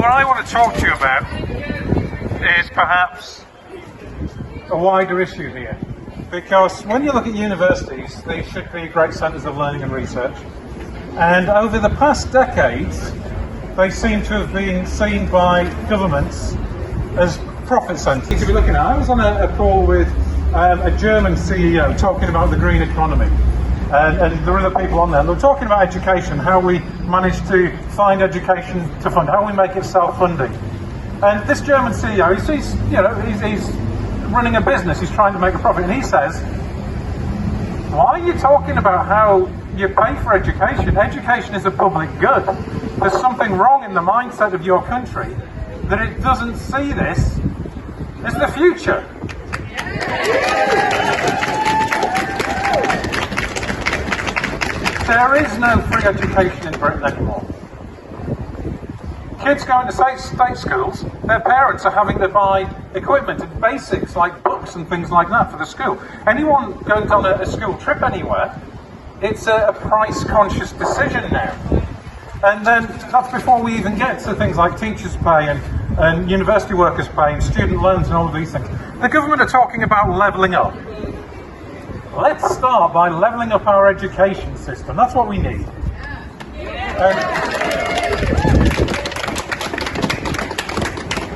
what I want to talk to you about is perhaps a wider issue here. Because when you look at universities, they should be great centres of learning and research. And over the past decades, they seem to have been seen by governments as profit centres. You could be looking at, I was on a call with a German CEO talking about the green economy. And there were other people on there, and they were talking about education, how we manage to find education to fund, how we make it self-funding. And this German CEO, he's running a business, he's trying to make a profit, and he says, why are you talking about how you pay for education? Education is a public good. There's something wrong in the mindset of your country that it doesn't see this as the future. There is no free education in Britain anymore. Kids going to state schools, their parents are having to buy equipment and basics like books and things like that for the school. Anyone going on a school trip anywhere, it's a price-conscious decision now. And then that's before we even get to things like teachers' pay and university workers' pay and student loans and all of these things. The government are talking about levelling up. Let's start by levelling up our education system. That's what we need.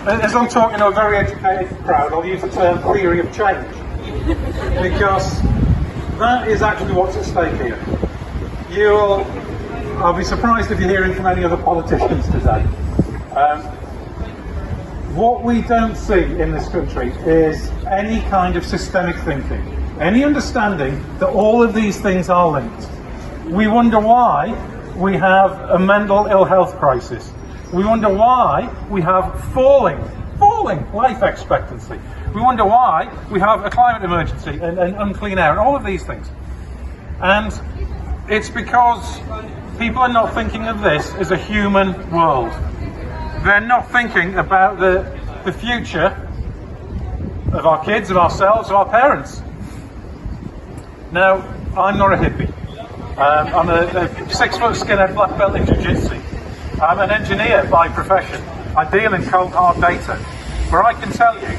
As I'm talking to a very educated crowd, I'll use the term theory of change. Because that is actually what's at stake here. I'll be surprised if you're hearing from any other politicians today. What we don't see in this country is any kind of systemic thinking. Any understanding that all of these things are linked. We wonder why we have a mental ill health crisis. We wonder why we have falling life expectancy. We wonder why we have a climate emergency and unclean air and all of these things. And it's because people are not thinking of this as a human world. They're not thinking about the future of our kids, of ourselves, of our parents. Now, I'm not a hippie. I'm a 6-foot skinhead black belt in jiu-jitsu. I'm an engineer by profession. I deal in cold hard data. But I can tell you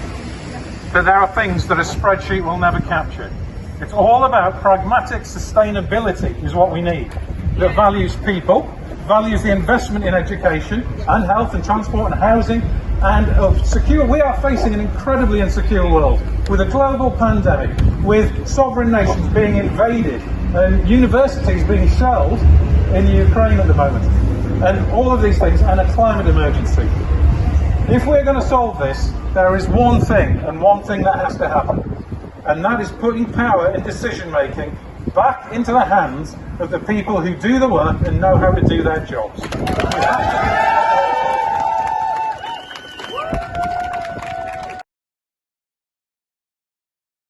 that there are things that a spreadsheet will never capture. It's all about pragmatic sustainability is what we need. That values people, values the investment in education and health and transport and housing and secure. We are facing an incredibly insecure world with a global pandemic, with sovereign nations being invaded and universities being shelled in Ukraine at the moment. And all of these things, and a climate emergency. If we're going to solve this, there is one thing, and one thing that has to happen. And that is putting power and decision making back into the hands of the people who do the work and know how to do their jobs.